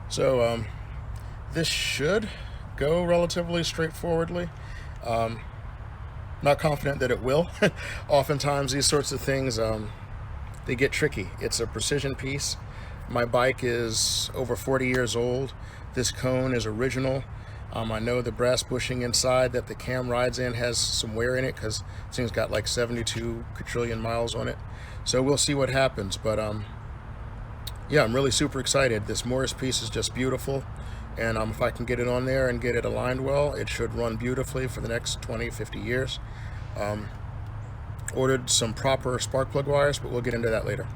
So this should go relatively straightforwardly. Not confident that it will. Oftentimes these sorts of things, they get tricky. It's a precision piece. My bike is over 40 years old. This cone is original. I know the brass bushing inside that the cam rides in has some wear in it because this thing's got like 72 quadrillion miles on it. So we'll see what happens. But yeah, I'm really super excited. This Morris piece is just beautiful. And if I can get it on there and get it aligned well, it should run beautifully for the next 20, 50 years. Ordered some proper spark plug wires, but we'll get into that later.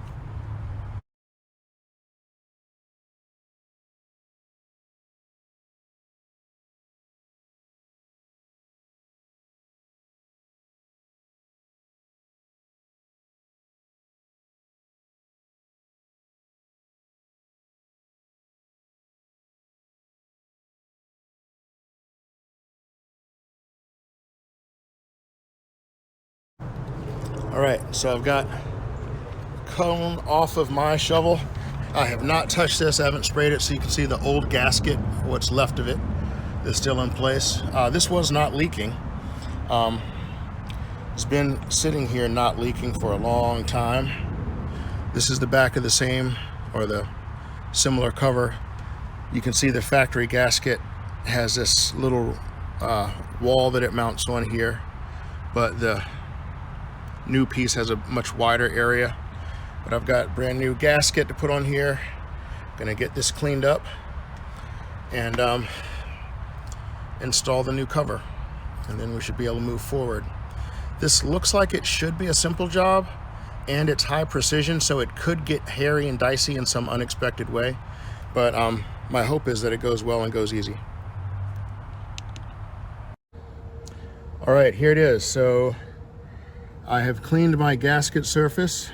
All right, so I've got cone off of my shovel. I have not touched this, I haven't sprayed it, so you can see the old gasket, what's left of it, is still in place. This was not leaking. It's been sitting here not leaking for a long time. This is the back of the same or the similar cover. You can see the factory gasket has this little wall that it mounts on here, but the new piece has a much wider area. But I've got brand new gasket to put on here. Gonna get this cleaned up and install the new cover, and then we should be able to move forward. This looks like it should be a simple job, and it's high precision, so it could get hairy and dicey in some unexpected way, but my hope is that it goes well and goes easy. All right, here it is. So I have cleaned my gasket surface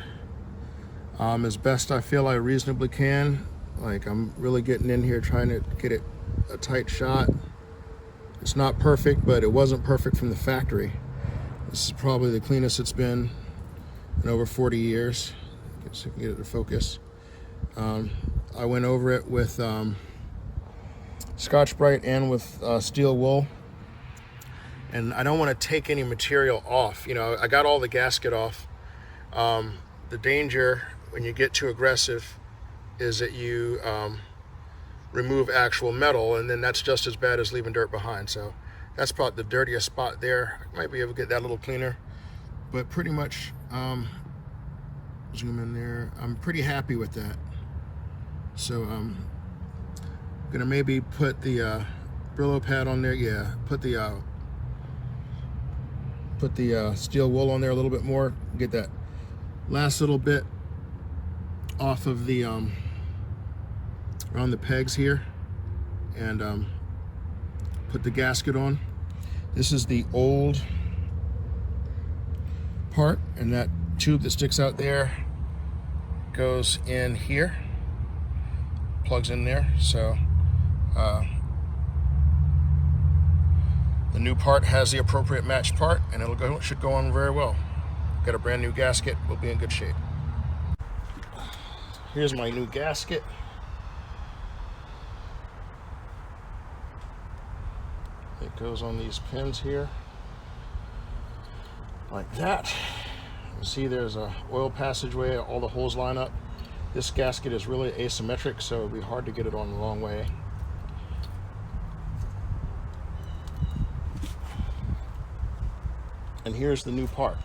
as best I feel I reasonably can. Like, I'm really getting in here trying to get it a tight shot. It's not perfect, but it wasn't perfect from the factory. This is probably the cleanest it's been in over 40 years. I guess I can get it to focus. I went over it with Scotch-Brite and with steel wool. And I don't want to take any material off. You know, I got all the gasket off. The danger when you get too aggressive is that you remove actual metal, and then that's just as bad as leaving dirt behind. So that's probably the dirtiest spot there. I might be able to get that a little cleaner, but pretty much zoom in there. I'm pretty happy with that. So I'm gonna maybe put the Brillo pad on there. Yeah, put the steel wool on there a little bit more. Get that last little bit off of the around the pegs here, and put the gasket on. This is the old part, and that tube that sticks out there goes in here, plugs in there. So the new part has the appropriate matched part, and it should go on very well. Got a brand new gasket, we'll be in good shape. Here's my new gasket. It goes on these pins here, like that. You see there's a oil passageway, all the holes line up. This gasket is really asymmetric, so it'll be hard to get it on the wrong way. And here's the new part.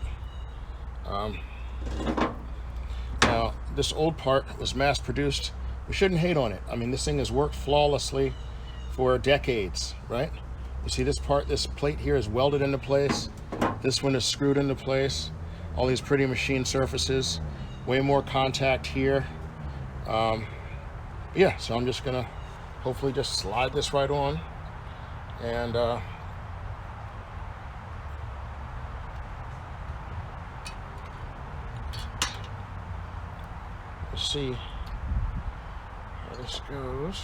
Now, this old part was mass produced. We shouldn't hate on it. I mean, this thing has worked flawlessly for decades, right? You see this part, this plate here is welded into place. This one is screwed into place. All these pretty machine surfaces. Way more contact here. Yeah, so I'm just gonna hopefully just slide this right on, and we'll see how this goes.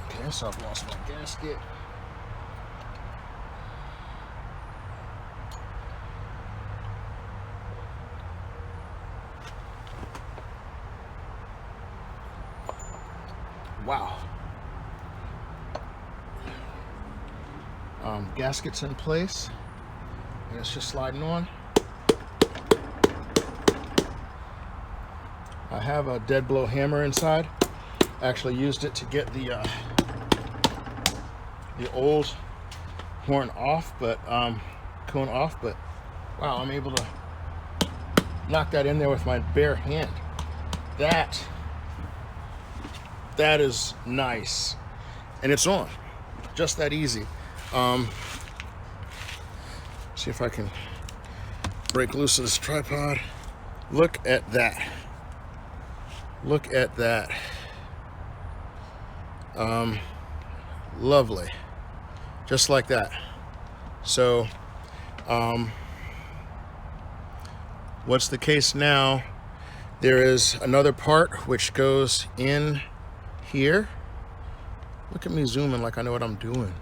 Okay, so I've lost my gasket. wow. Gasket's in place, and it's just sliding on. I have a dead blow hammer inside. I actually used it to get the old horn off, but cone off. But wow, I'm able to knock that in there with my bare hand. That is nice, and it's on, just that easy. See if I can break loose of this tripod. Look at that. Look at that. Lovely. Just like that. So, what's the case now? There is another part which goes in here. Look at me zooming like I know what I'm doing.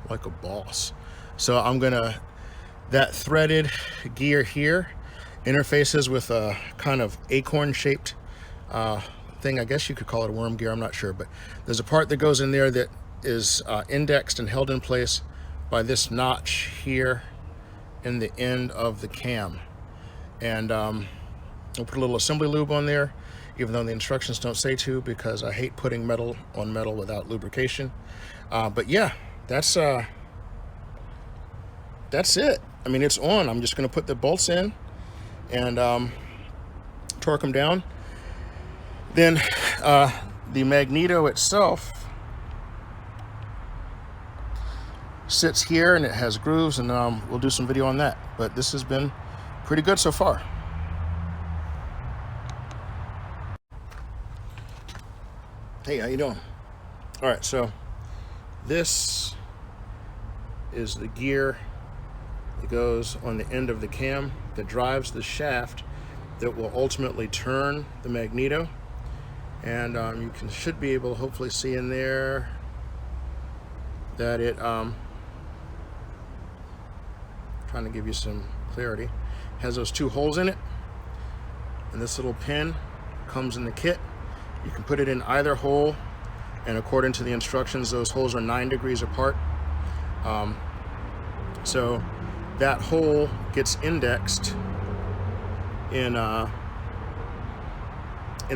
Like a boss. So I'm gonna, that threaded gear here interfaces with a kind of acorn shaped thing. I guess you could call it a worm gear, I'm not sure, but there's a part that goes in there that is indexed and held in place by this notch here in the end of the cam. And I'll put a little assembly lube on there, even though the instructions don't say to, because I hate putting metal on metal without lubrication. But yeah, that's it. I mean, it's on. I'm just going to put the bolts in and torque them down. Then the Magneto itself sits here, and it has grooves, and we'll do some video on that. But this has been pretty good so far. Hey, how you doing? All right, so this is the gear that goes on the end of the cam that drives the shaft that will ultimately turn the Magneto. And you should be able to hopefully see in there that it, trying to give you some clarity, has those two holes in it, and this little pin comes in the kit. You can put it in either hole, and according to the instructions, those holes are 9 degrees apart. So that hole gets indexed in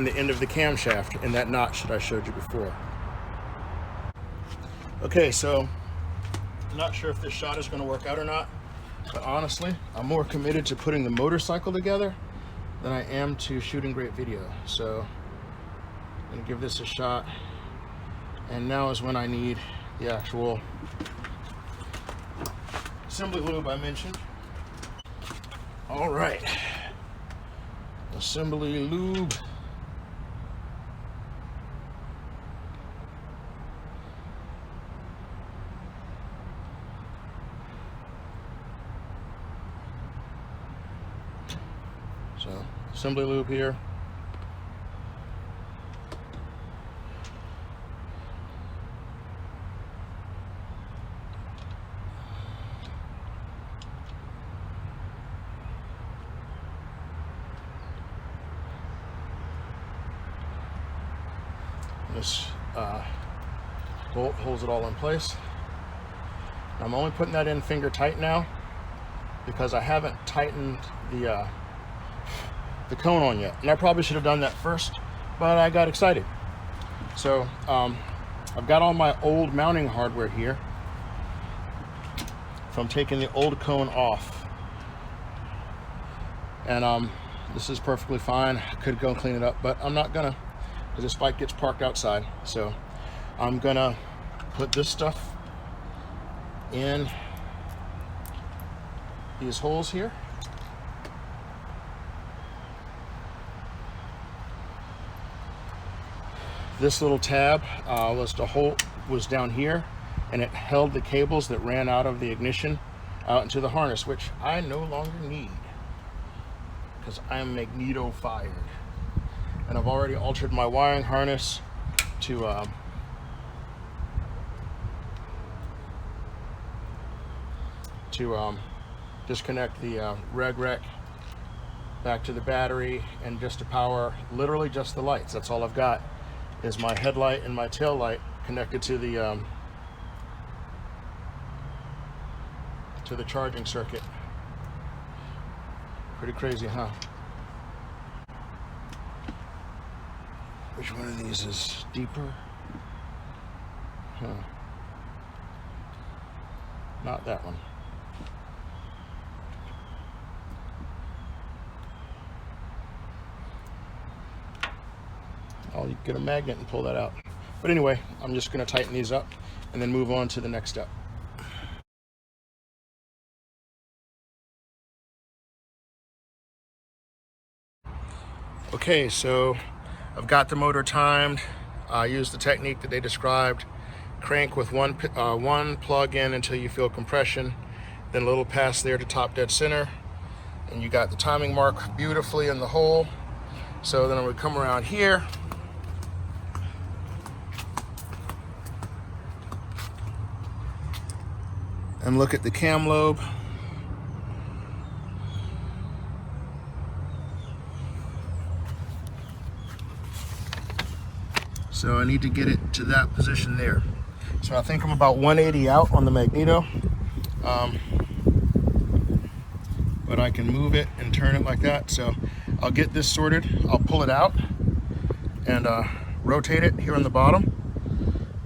the end of the camshaft in that notch that I showed you before. Okay, so I'm not sure if this shot is going to work out or not, but honestly, I'm more committed to putting the motorcycle together than I am to shooting great video. So I'm going to give this a shot, and now is when I need the actual assembly lube I mentioned. All right, assembly lube. So assembly lube here. This bolt holds it all in place. I'm only putting that in finger tight now because I haven't tightened the cone on yet, and I probably should have done that first, but I got excited. So I've got all my old mounting hardware here from taking the old cone off, and this is perfectly fine. I could go clean it up, but I'm not gonna, because this bike gets parked outside. So I'm gonna put this stuff in these holes here. This little tab was down here, and it held the cables that ran out of the ignition out into the harness, which I no longer need because I'm Magneto fired. And I've already altered my wiring harness to disconnect the reg rec back to the battery, and just to power literally just the lights. That's all I've got is my headlight and my tail light connected to the charging circuit. Pretty crazy, huh? Which one of these is deeper? Huh. Not that one. I'll get a magnet and pull that out. But anyway, I'm just going to tighten these up and then move on to the next step. Okay, so I've got the motor timed. I used the technique that they described. Crank with one plug in until you feel compression, then a little pass there to top dead center, and you got the timing mark beautifully in the hole. So then I would come around here, and look at the cam lobe. So I need to get it to that position there. So I think I'm about 180 out on the Magneto. But I can move it and turn it like that. So I'll get this sorted. I'll pull it out and rotate it here on the bottom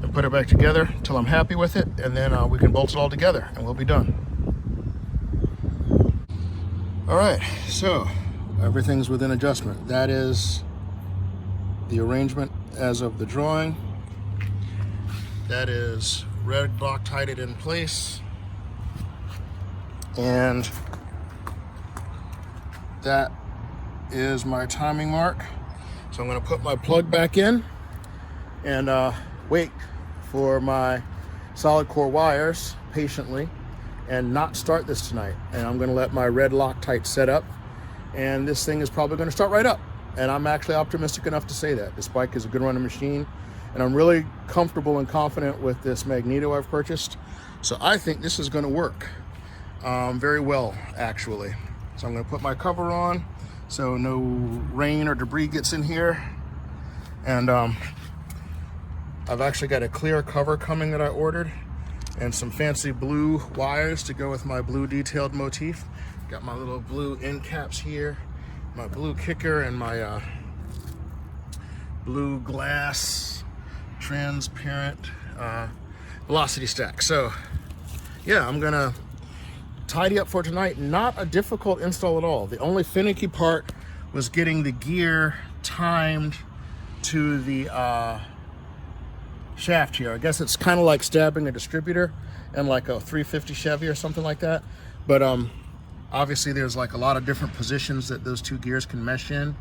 and put it back together until I'm happy with it. And then we can bolt it all together and we'll be done. All right, so everything's within adjustment. That is the arrangement as of the drawing. That is red Loctited in place, and that is my timing mark. So I'm going to put my plug back in and wait for my solid core wires patiently and not start this tonight. And I'm going to let my red Loctite set up, and this thing is probably going to start right up. And I'm actually optimistic enough to say that. This bike is a good running machine, and I'm really comfortable and confident with this Magneto I've purchased. So I think this is gonna work very well, actually. So I'm gonna put my cover on so no rain or debris gets in here. And I've actually got a clear cover coming that I ordered, and some fancy blue wires to go with my blue detailed motif. Got my little blue end caps here, my blue kicker, and my blue glass transparent velocity stack. So yeah, I'm gonna tidy up for tonight. Not a difficult install at all. The only finicky part was getting the gear timed to the shaft here. I guess it's kind of like stabbing a distributor in like a 350 Chevy or something like that. But obviously there's like a lot of different positions that those two gears can mesh in.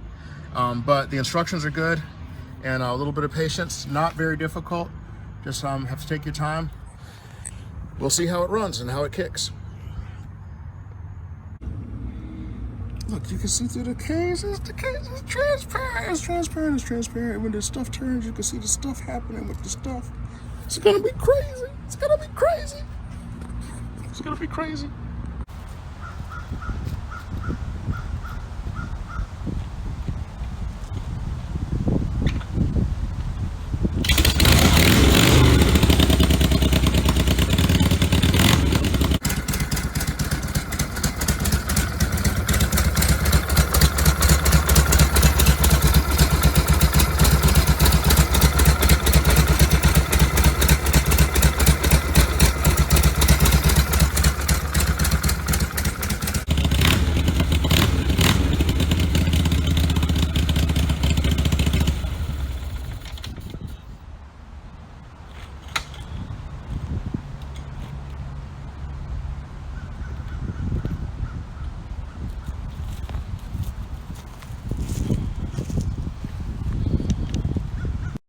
But the instructions are good, and a little bit of patience. Not very difficult. Just have to take your time. We'll see how it runs and how it kicks. Look, you can see through the case. The case is transparent. It's transparent. It's transparent. When the stuff turns, you can see the stuff happening with the stuff. It's gonna be crazy. It's gonna be crazy. It's gonna be crazy.